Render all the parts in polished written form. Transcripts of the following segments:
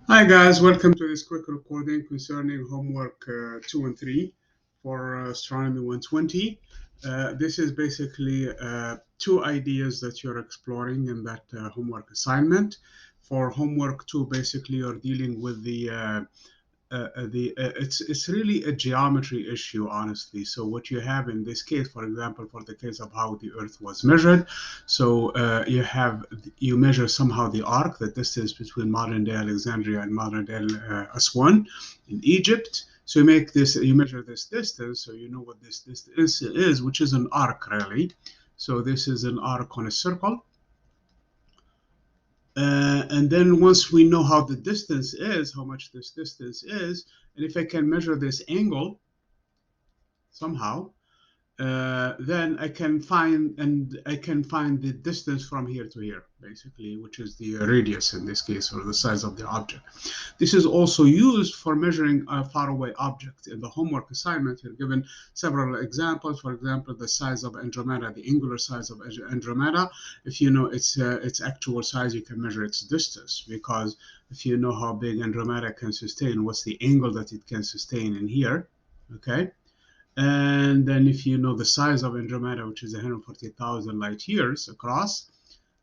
Hi guys, welcome to this quick recording concerning homework 2 and 3 for Astronomy 120. This is basically two ideas that you're exploring in that homework assignment. For homework 2, basically you're dealing with it's really a geometry issue, honestly. So what you have in this case, for example, for the case of how the Earth was measured, so you measure somehow the arc, the distance between modern day Alexandria and modern day Aswan in Egypt. So you measure this distance, so you know what this distance is, which is an arc really. So this is an arc on a circle. And then once we know how the distance is, how much this distance is, and if I can measure this angle somehow, then I can find the distance from here to here, basically, which is the radius in this case, or the size of the object. This is also used for measuring a faraway object. In the homework assignment, you're given several examples. For example, the size of Andromeda, the angular size of Andromeda. If you know its actual size, you can measure its distance, because if you know how big Andromeda can sustain, what's the angle that it can sustain in here, okay? And then if you know the size of Andromeda, which is 140,000 light years across,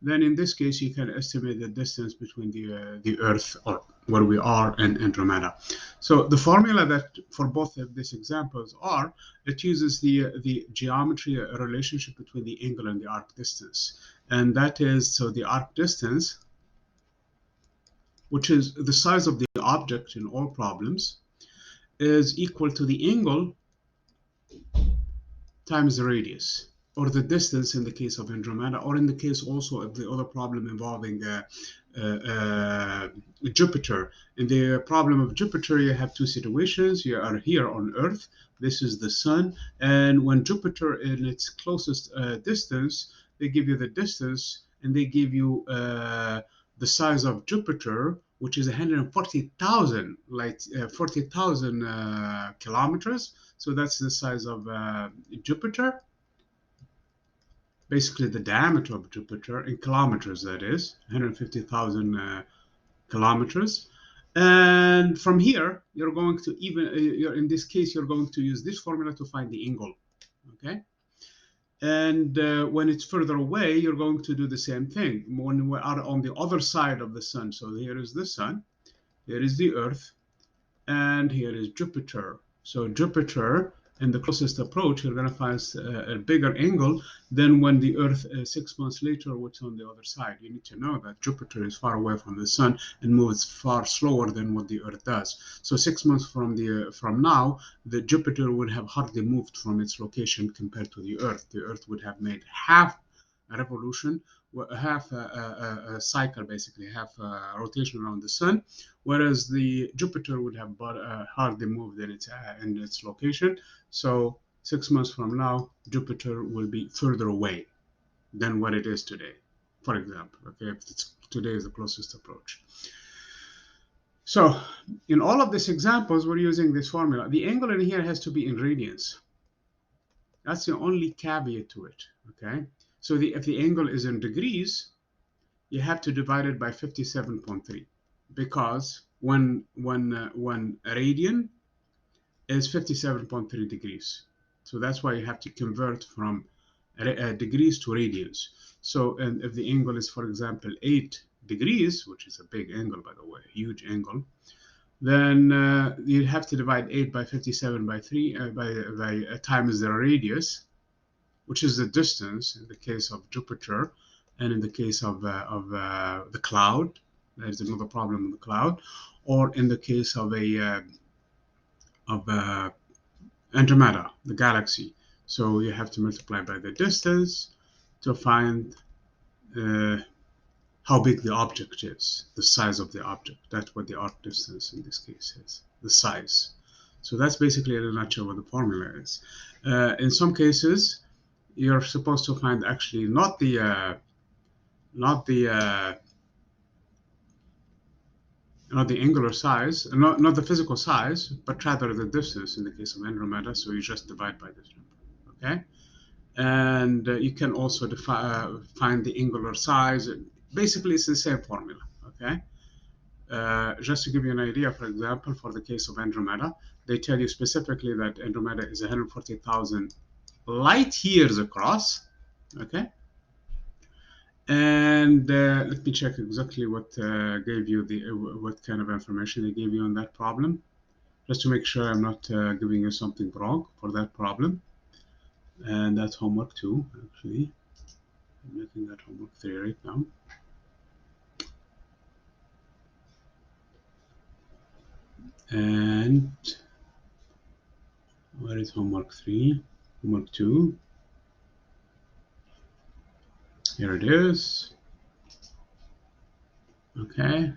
then in this case you can estimate the distance between the Earth, or where we are, and Andromeda. So the formula that for both of these examples are, it uses the geometry relationship between the angle and the arc distance, and that is, so the arc distance, which is the size of the object in all problems, is equal to the angle times the radius, or the distance in the case of Andromeda, or in the case also of the other problem involving uh, uh, Jupiter. In the problem of Jupiter, you have two situations. You are here on Earth. This is the Sun. And when Jupiter in its closest distance, they give you the distance, and they give you the size of Jupiter, which is 140,000 kilometers. So that's the size of Jupiter, basically the diameter of Jupiter in kilometers, that is 150,000 kilometers. And from here, you're going to in this case, you're going to use this formula to find the angle, okay? And when it's further away, you're going to do the same thing. When we're out on the other side of the sun, so here is the sun, here is the Earth, and here is Jupiter. So Jupiter, in the closest approach, you're going to find a bigger angle than when the Earth 6 months later, what's on the other side. You need to know that Jupiter is far away from the sun and moves far slower than what the Earth does. So 6 months from now, the Jupiter would have hardly moved from its location compared to the Earth. The Earth would have made half a revolution, half a cycle, basically half a rotation around the sun, whereas the Jupiter would have hardly moved in its location. So 6 months from now, Jupiter will be further away than what it is today, for example. Okay, if today is the closest approach. So in all of these examples, we're using this formula. The angle in here has to be in radians. That's the only caveat to it. Okay, so if the angle is in degrees, you have to divide it by 57.3, because when a radian is 57.3 degrees. So that's why you have to convert from degrees to radians. So, and if the angle is, for example, 8 degrees, which is a big angle, by the way, a huge angle, then you have to divide 8 by 57 by 3 by times the radius, which is the distance in the case of Jupiter, and in the case of the cloud. There's another problem in the cloud, or in the case of Andromeda, the galaxy. So you have to multiply by the distance to find how big the object is, the size of the object. That's what the arc distance in this case is, the size. So that's basically in a nutshell what the formula is. In some cases, you're supposed to find actually not the angular size, not the physical size, but rather the distance in the case of Andromeda. So you just divide by this number, okay? And you can also find the angular size. Basically, it's the same formula, okay? Just to give you an idea, for example, for the case of Andromeda, they tell you specifically that Andromeda is 140,000 light years across. Okay. And let me check exactly what gave you the what kind of information they gave you on that problem, just to make sure I'm not giving you something wrong for that problem. And that's homework 2, actually. I'm making that homework 3 right now. And where is homework 3? Homework 2. Here it is. Okay.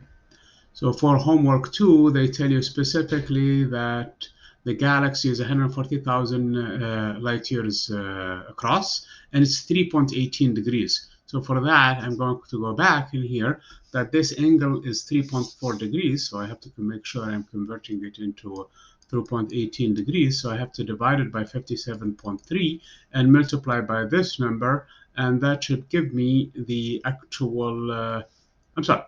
So for homework 2, they tell you specifically that the galaxy is 140,000 light years across, and it's 3.18 degrees. So for that, I'm going to go back in here that this angle is 3.4 degrees. So I have to make sure I'm converting it into 3.18 degrees. So I have to divide it by 57.3 and multiply by this number. And that should give me the actual, I'm sorry,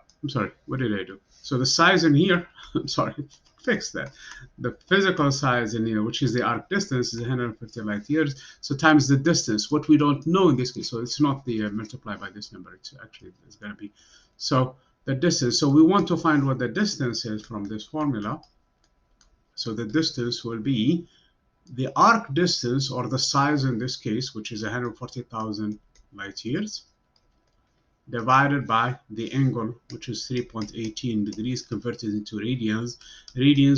what did I do? So the size in here, I'm sorry, fix that. The physical size in here, which is the arc distance, is 150 light years. So times the distance, what we don't know in this case. So it's not the multiply by this number. It's actually, it's going to be. So the distance. So we want to find what the distance is from this formula. So the distance will be the arc distance, or the size in this case, which is 140,000 light years, divided by the angle, which is 3.18 degrees, converted into radians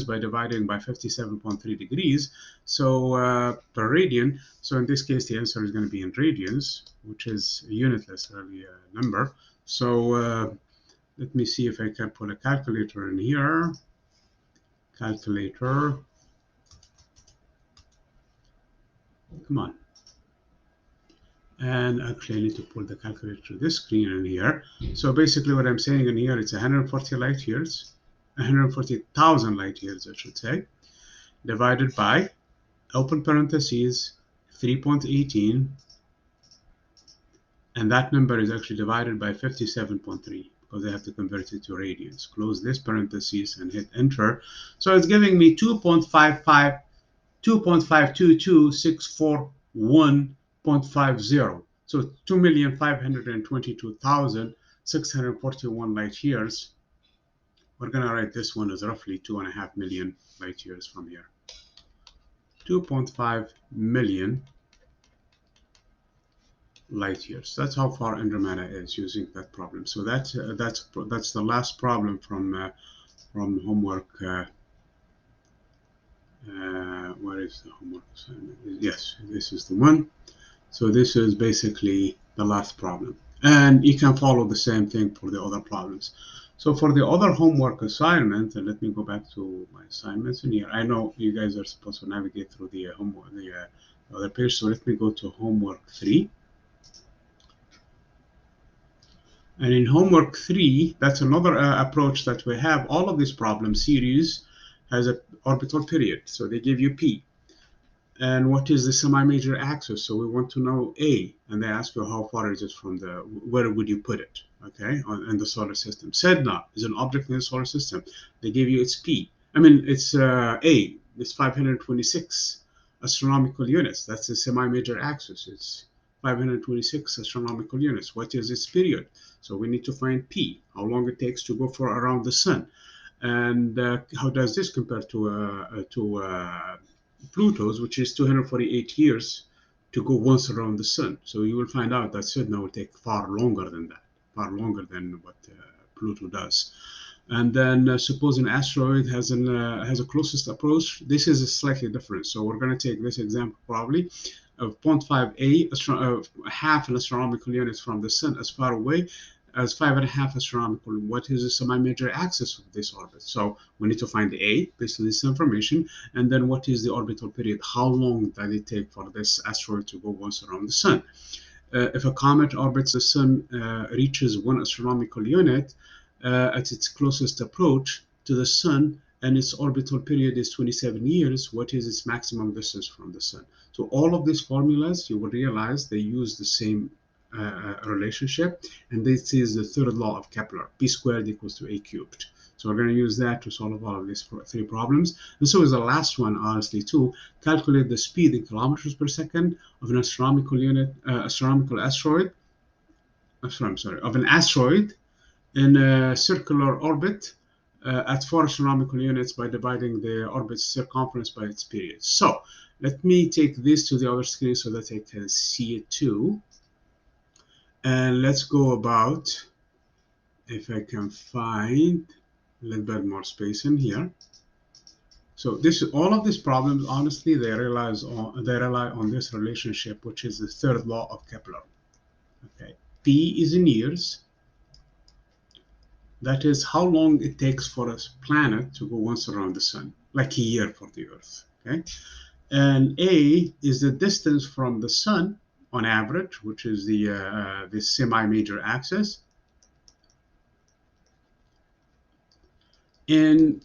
by dividing by 57.3 degrees. So per radian, so in this case, the answer is going to be in radians, which is a unitless really number. So let me see if I can put a calculator in here. Calculator. Come on. And actually I need to pull the calculator to this screen in here. So basically what I'm saying in here, it's 140 light years, 140,000 light years, I should say, divided by, open parentheses, 3.18, and that number is actually divided by 57.3 because I have to convert it to radians. Close this parentheses and hit enter. So it's giving me 2.5522641.50. So 2,522,641 light years. We're going to write this one as roughly 2.5 million light years from here. 2.5 million light years. That's how far Andromeda is using that problem. So that's the last problem from homework. Where is the homework assignment? Yes, this is the one. So this is basically the last problem. And you can follow the same thing for the other problems. So for the other homework assignment, and let me go back to my assignments in here. I know you guys are supposed to navigate through the homework, the other page. So let me go to homework 3. And in homework 3, that's another approach that we have. All of this problem series has an orbital period. So they give you P. And what is the semi-major axis? So we want to know A, and they ask you how far is it from where would you put it, okay, in the solar system. Sedna is an object in the solar system. They give you its P. It's A. It's 526 astronomical units. That's the semi-major axis. It's 526 astronomical units. What is its period? So we need to find P, how long it takes to go around the sun. And how does this compare to Pluto's, which is 248 years to go once around the sun? So you will find out that Sedna will take far longer than that, far longer than what Pluto does. And then suppose an asteroid has a closest approach. This is slightly different. So we're going to take this example probably of 0.5 half an astronomical units from the sun, as far away as 5.5 astronomical. What is the semi-major axis of this orbit? So we need to find A based on this information, and then what is the orbital period? How long does it take for this asteroid to go once around the sun? If a comet orbits the sun, reaches 1 astronomical unit at its closest approach to the sun, and its orbital period is 27 years, what is its maximum distance from the sun? So all of these formulas, you will realize they use the same relationship, and this is the third law of Kepler: p squared equals to a cubed. So we're going to use that to solve all of these three problems. And so is the last one, honestly, too. Calculate the speed in kilometers per second of an astronomical asteroid. I'm sorry, of an asteroid in a circular orbit at 4 astronomical units by dividing the orbit's circumference by its period. So let me take this to the other screen so that I can see it too. And let's go about, if I can find a little bit more space in here. So all of these problems, honestly, they rely on this relationship, which is the third law of Kepler. Okay, P is in years. That is how long it takes for a planet to go once around the sun, like a year for the Earth. Okay, and A is the distance from the sun on average, which is the semi-major axis, in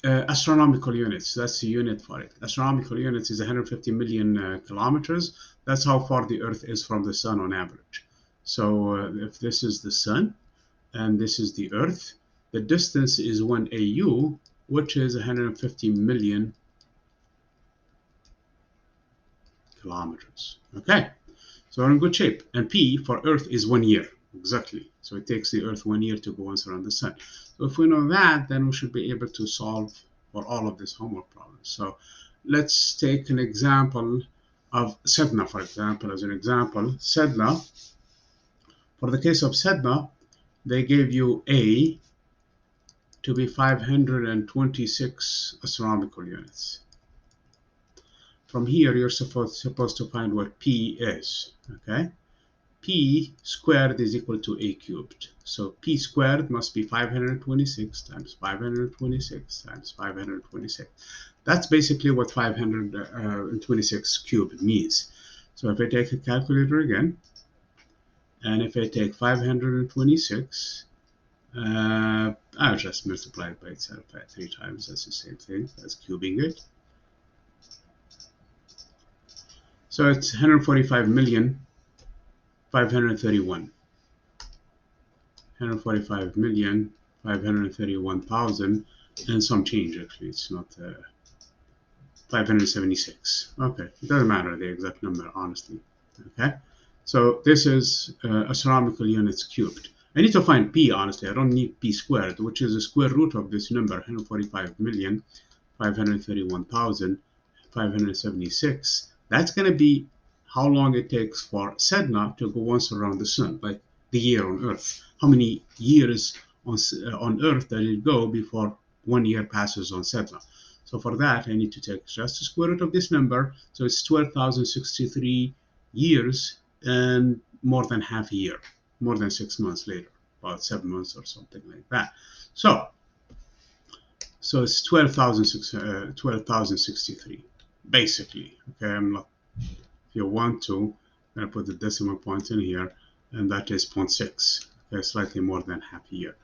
astronomical units. That's the unit for it. Astronomical units is 150 million kilometers. That's how far the Earth is from the sun on average. So if this is the sun and this is the Earth, the distance is 1 AU, which is 150 million kilometers. Okay, so we're in good shape. And P for Earth is 1 year, exactly. So it takes the Earth 1 year to go once around the sun. So if we know that, then we should be able to solve for all of these homework problems. So let's take an example of Sedna, for example, as an example. Sedna, for the case of Sedna, they gave you A to be 526 astronomical units. From here, you're supposed to find what P is, okay? P squared is equal to A cubed. So P squared must be 526 times 526 times 526. That's basically what 526 cubed means. So if I take a calculator again, and if I take 526, I'll just multiply it by itself by 3 times. That's the same thing as cubing it. So it's 145,531,000 and some change. Actually, it's not 576. Okay, it doesn't matter the exact number, honestly. Okay, so this is astronomical units cubed. I need to find P, honestly. I don't need P squared, which is the square root of this number, 145,531,576. That's going to be how long it takes for Sedna to go once around the sun, like the year on Earth. How many years on Earth does it go before 1 year passes on Sedna? So for that, I need to take just the square root of this number. So it's 12,063 years and more than half a year, more than 6 months later, about 7 months or something like that. So it's 12,063, basically. Okay, I'm not, if you want to, I'm going to put the decimal point in here, and that is 0.6, okay, slightly more than half a year.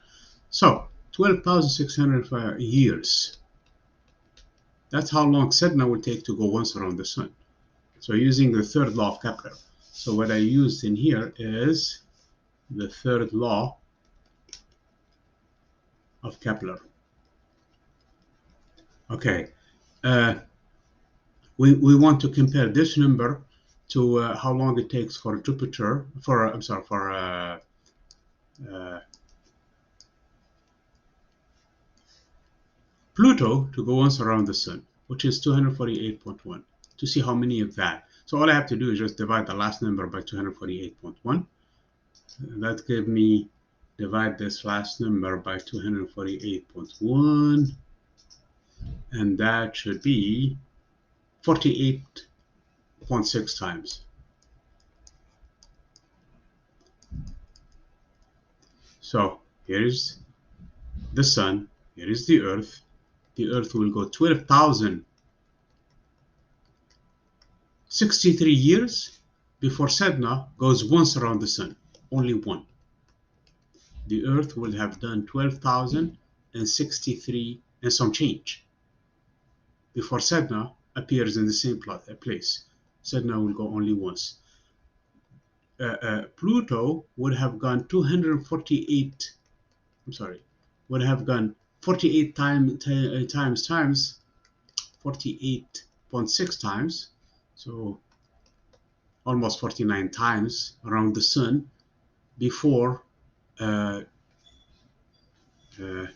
So 12,600 years. That's how long Sedna will take to go once around the sun. So using the third law of Kepler. So what I used in here is the third law of Kepler. Okay, we want to compare this number to how long it takes for Jupiter, for Pluto to go once around the sun, which is 248.1, to see how many of that. So all I have to do is just divide the last number by 248.1. That gave me, divide this last number by 248.1, and that should be 48.6 times. So here's the sun, here is the Earth. The Earth will go 12,063 years before Sedna goes once around the sun, only one. The Earth will have done 12,063 and some change before Sedna appears in the same place. Sedna will go only once. Pluto would have gone 248, would have gone 48 times 48.6 times, so almost 49 times around the sun before uh, uh,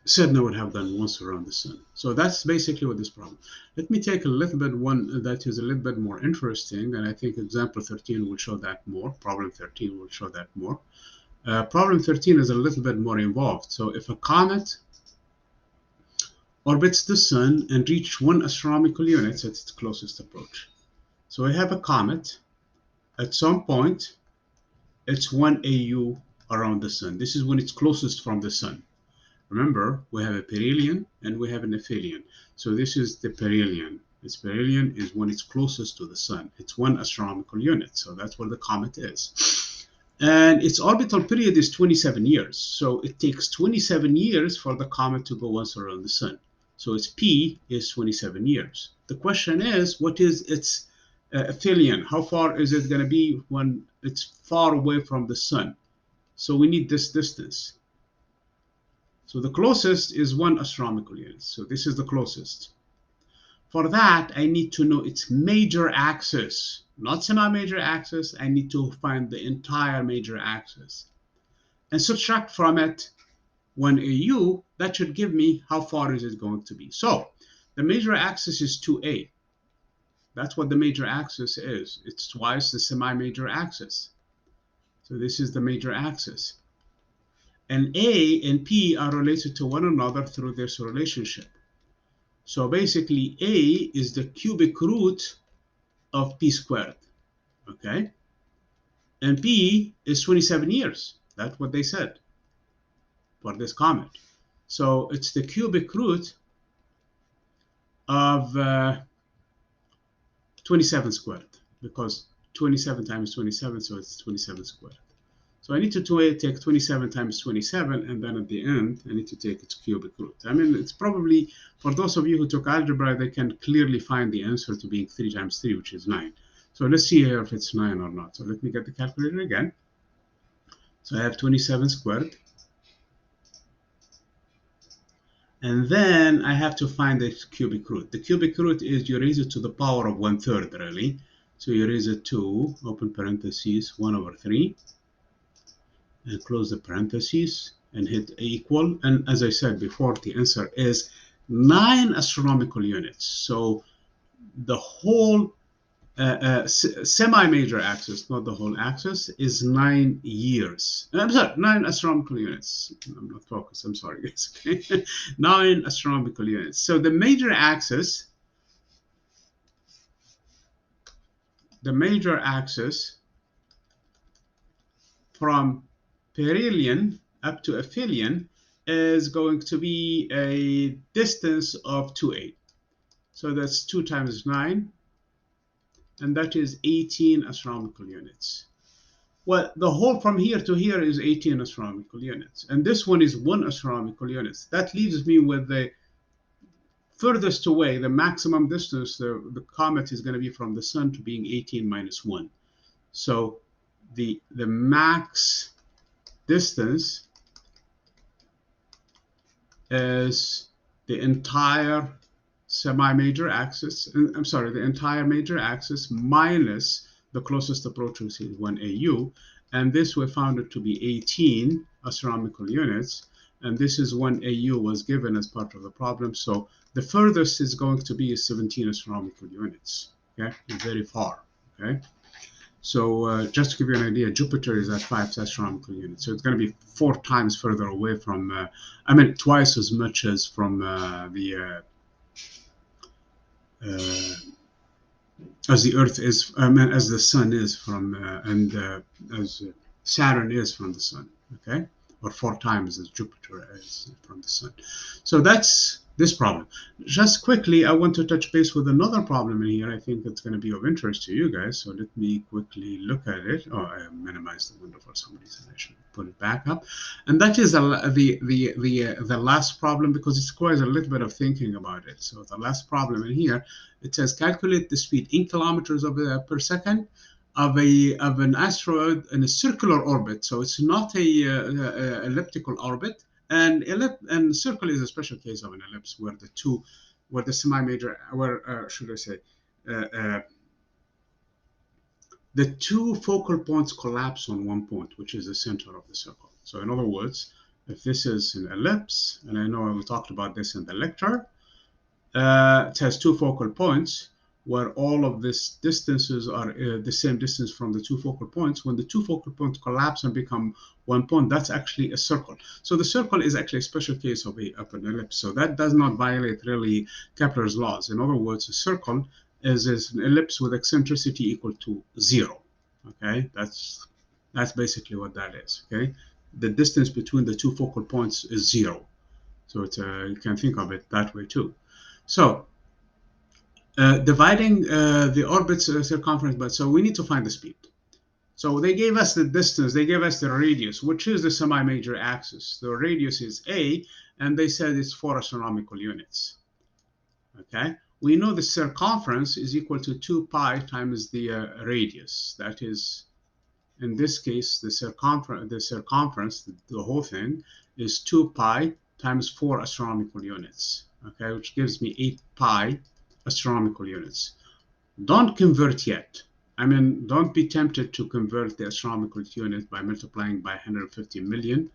Sedna would have done once around the sun. So that's basically what this problem. Let me take a little bit one that is a little bit more interesting, and I think example 13 will show that more. Problem 13 will show that more. Problem 13 is a little bit more involved. So if a comet orbits the sun and reaches 1 astronomical unit at its closest approach. So we have a comet. At some point, it's 1 AU around the sun. This is when it's closest from the sun. Remember, we have a perihelion and we have an aphelion. So this is the perihelion. This perihelion is when it's closest to the sun. It's 1 astronomical unit. So that's where the comet is. And its orbital period is 27 years. So it takes 27 years for the comet to go once around the sun. So its P is 27 years. The question is, what is its aphelion? How far is it going to be when it's far away from the sun? So we need this distance. So the closest is 1 astronomical unit. So this is the closest. For that, I need to know its major axis, not semi-major axis. I need to find the entire major axis and subtract from it 1 AU. That should give me how far is it going to be. So the major axis is 2A. That's what the major axis is. It's twice the semi-major axis. So this is the major axis. And A and P are related to one another through this relationship. So basically, A is the cubic root of P squared, okay? And P is 27 years. That's what they said for this comet. So it's the cubic root of 27 squared, because 27 times 27, so it's 27 squared. So I need to take 27 times 27, and then at the end, I need to take its cubic root. I mean, it's probably, for those of you who took algebra, they can clearly find the answer to being 3 times 3, which is 9. So let's see here if it's 9 or not. So let me get the calculator again. So I have 27 squared. And then I have to find the cubic root. The cubic root is you raise it to the power of 1/3, really. So you raise it to, open parentheses, 1/3. And close the parentheses and hit equal. And as I said before, the answer is 9 astronomical units. So the whole semi-major axis, not the whole axis, is 9 years. I'm sorry, 9 astronomical units. I'm not focused. I'm sorry, guys. Okay? 9 astronomical units. So the major axis from perihelion up to aphelion is going to be a distance of 2A. So that's 2 times 9, and that is 18 astronomical units. Well, the whole from here to here is 18 astronomical units, and this one is 1 astronomical units. That leaves me with the furthest away, the maximum distance the comet is going to be from the sun to being 18 minus 1. So the max distance is the entire semi-major axis, I'm sorry, the entire major axis minus the closest approach, which is 1 AU, and this we found it to be 18 astronomical units, and this is 1 AU was given as part of the problem, so the furthest is going to be 17 astronomical units, okay, very far, okay. So just to give you an idea, Jupiter is at 5 astronomical units. So it's going to be 4 times further away from, I mean, twice as much as from as the Earth is, I mean, as the Sun is from, as Saturn is from the Sun, okay? Or 4 times as Jupiter is from the Sun. So that's this problem. Just quickly, I want to touch base with another problem in here. I think it's going to be of interest to you guys. So let me quickly look at it. Oh, I minimized the window for some reason. I should put it back up. And that is the last problem, because it requires a little bit of thinking about it. So the last problem in here, it says calculate the speed in kilometers per second of an asteroid in a circular orbit. So it's not a elliptical orbit, And circle is a special case of an ellipse where the semi-major, where should I say, uh, uh, the two focal points collapse on one point, which is the center of the circle. So in other words, if this is an ellipse, and I know we talked about this in the lecture, it has two focal points where all of these distances are the same distance from the two focal points. When the two focal points collapse and become one point, that's actually a circle. So the circle is actually a special case of an ellipse. So that does not violate really Kepler's laws. In other words, a circle is an ellipse with eccentricity equal to 0. Okay, that's basically what that is. Okay, the distance between the two focal points is 0. So it's you can think of it that way too. So dividing the orbit's circumference, but so we need to find the speed. So they gave us the distance, they gave us the radius, which is the semi-major axis. The radius is a, and they said it's 4 astronomical units. Okay, we know the circumference is equal to 2 pi times the radius. That is, in this case, the circumference, the whole thing, is 2 pi times 4 astronomical units. Okay, which gives me 8 pi astronomical units. Don't convert yet. I mean, don't be tempted to convert the astronomical unit by multiplying by 150 million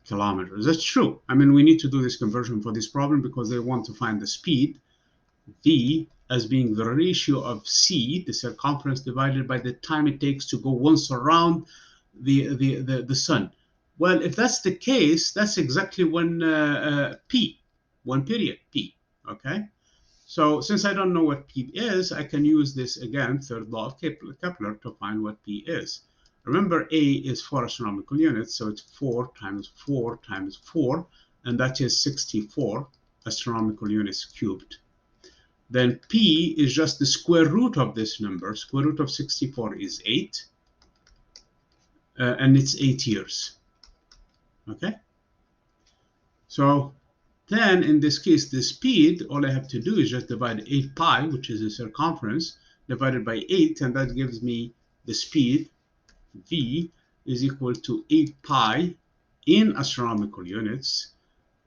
kilometers. That's true. I mean, we need to do this conversion for this problem because they want to find the speed, v, as being the ratio of c, the circumference, divided by the time it takes to go once around the sun. Well, if that's the case, that's exactly one p, 1 period p, okay? So since I don't know what P is, I can use this again, third law of Kepler, to find what P is. Remember, A is 4 astronomical units, so it's 4 times 4 times 4, and that is 64 astronomical units cubed. Then P is just the square root of this number. Square root of 64 is 8, and it's 8 years. Okay? So then in this case, the speed, all I have to do is just divide 8 pi, which is the circumference, divided by 8, and that gives me the speed, v, is equal to 8 pi in astronomical units,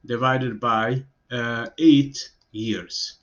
divided by 8 years.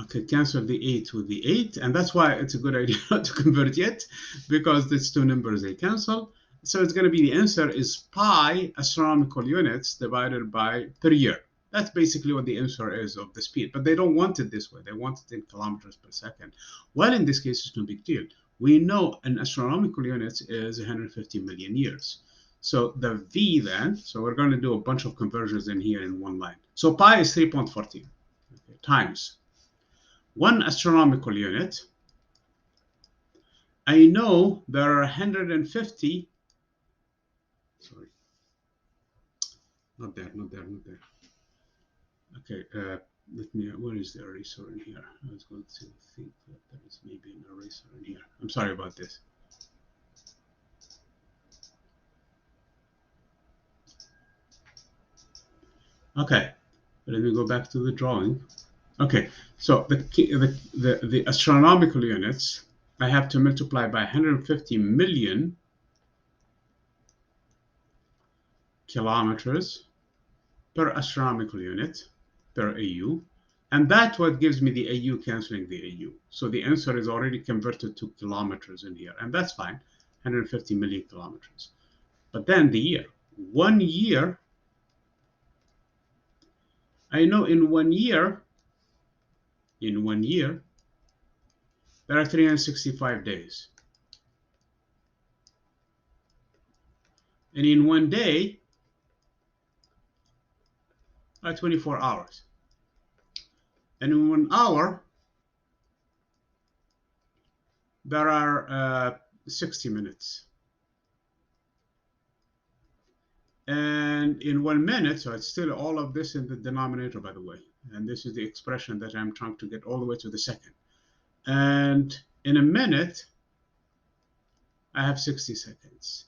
Okay, cancel the 8 with the 8, and that's why it's a good idea not to convert yet, because these two numbers, they cancel. So it's going to be, the answer is pi astronomical units divided by per year. That's basically what the answer is of the speed, but they don't want it this way. They want it in kilometers per second. Well, in this case, it's no big deal. We know an astronomical units is 150 million years. So the V then, so we're going to do a bunch of conversions in here in one line. So pi is 3.14 times 1 astronomical unit. I know there are 150, sorry, not there. Okay, let me, where is the eraser in here? I was going to think that there is maybe an eraser in here. I'm sorry about this. Okay, let me go back to the drawing. Okay, so the astronomical units, I have to multiply by 150 million kilometers per astronomical unit, per AU, and that's what gives me the AU canceling the AU. So the answer is already converted to kilometers in here, and that's fine, 150 million kilometers. But then the year, 1 year, I know in 1 year, there are 365 days. And in 1 day, 24 hours. And in 1 hour, there are 60 minutes. And in 1 minute, so it's still all of this in the denominator, by the way. And this is the expression that I'm trying to get all the way to the second. And in a minute, I have 60 seconds.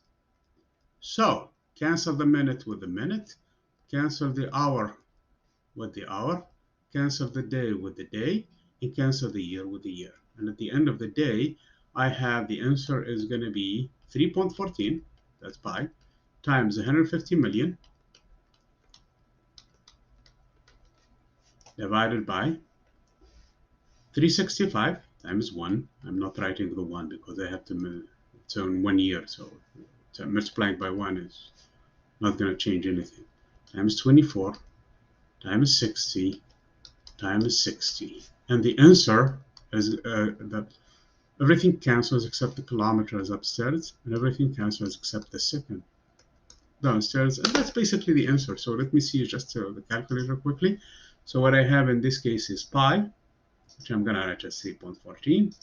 So cancel the minute with the minute, cancel the hour with the hour, cancel the day with the day, and cancel the year with the year. And at the end of the day, I have the answer is going to be 3.14, that's pi, times 150 million divided by 365 times 1. I'm not writing the 1 because I have to, it's on 1 year, so multiplying by 1 is not going to change anything. Times 24 times 60 times 60. And the answer is that everything cancels except the kilometers upstairs, and everything cancels except the second downstairs. And that's basically the answer. So let me see just the calculator quickly. So what I have in this case is pi, which I'm going to write as 3.14,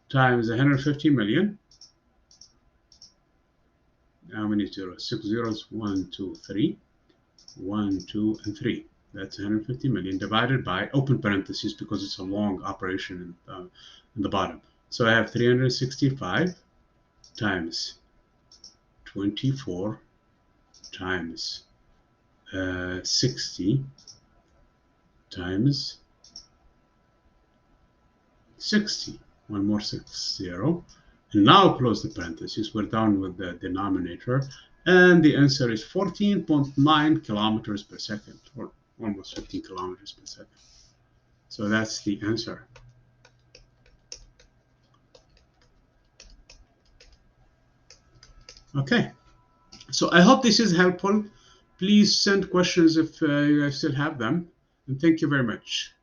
times 150 million. How many zeros? 6 zeros, 1, 2, 3. 1, 2, and 3. That's 150 million divided by, open parentheses because it's a long operation in the bottom. So I have 365 times 24 times 60 times 60. One more 0. And now close the parentheses. We're done with the denominator. And the answer is 14.9 kilometers per second, or almost 15 kilometers per second. So that's the answer. Okay. So I hope this is helpful. Please send questions if you guys still have them. And thank you very much.